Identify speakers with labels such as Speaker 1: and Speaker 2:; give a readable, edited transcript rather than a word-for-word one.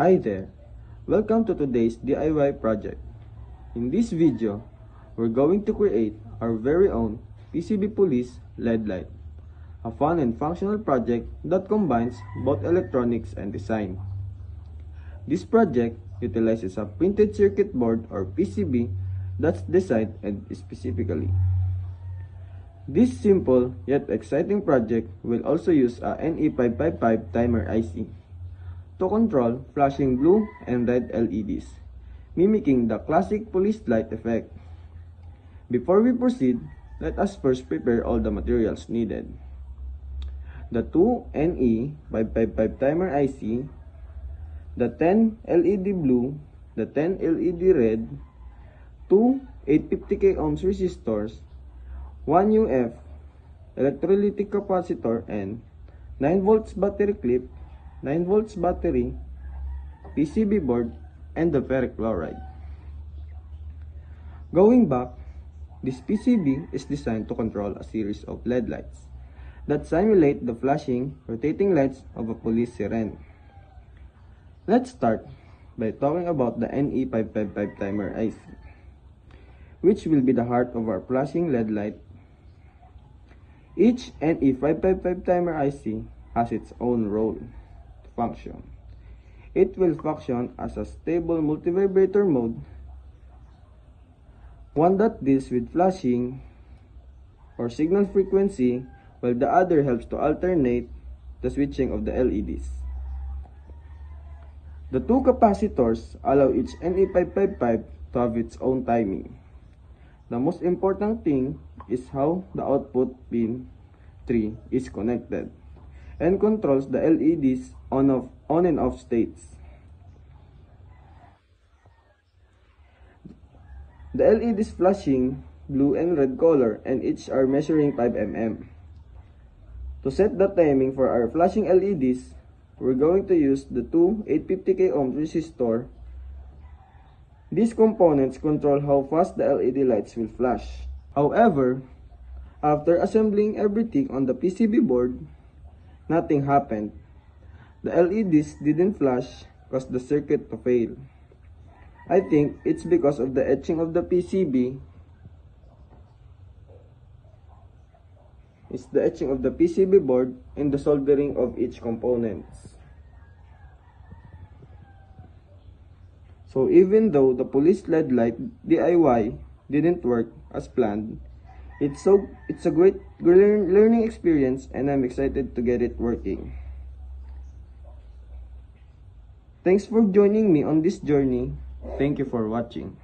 Speaker 1: Hi there! Welcome to today's DIY project. In this video, we're going to create our very own PCB Police LED light, a fun and functional project that combines both electronics and design. This project utilizes a printed circuit board or PCB that's designed and specifically. This simple yet exciting project will also use a NE555 timer IC to control flashing blue and red LEDs, mimicking the classic police light effect. Before we proceed, let us first prepare all the materials needed. The two NE555 timer IC, the 10 LED blue, the 10 LED red, two 850k ohms resistors, 1 UF electrolytic capacitor, and 9 volts battery clip, 9 volts battery, PCB board, and the ferric chloride. Going back, this PCB is designed to control a series of LED lights that simulate the flashing, rotating lights of a police siren. Let's start by talking about the NE555 timer IC, which will be the heart of our flashing LED light. Each NE555 timer IC has its own role to function. It will function as a stable multivibrator mode, one that deals with flashing or signal frequency, while the other helps to alternate the switching of the LEDs. The two capacitors allow each NE555 to have its own timing. The most important thing is how the output pin 3 is connected and controls the LEDs on and off states. The LEDs flashing blue and red color, and each are measuring 5 mm. To set the timing for our flashing LEDs, we're going to use the two 850k ohm resistor. These components control how fast the LED lights will flash. However, after assembling everything on the PCB board, nothing happened. The LEDs didn't flash, caused the circuit to fail. I think it's because of the etching of the PCB. It's the etching of the PCB board and the soldering of each components. So even though the police LED light DIY didn't work as planned, it's a great learning experience, and I'm excited to get it working. Thanks for joining me on this journey. Thank you for watching.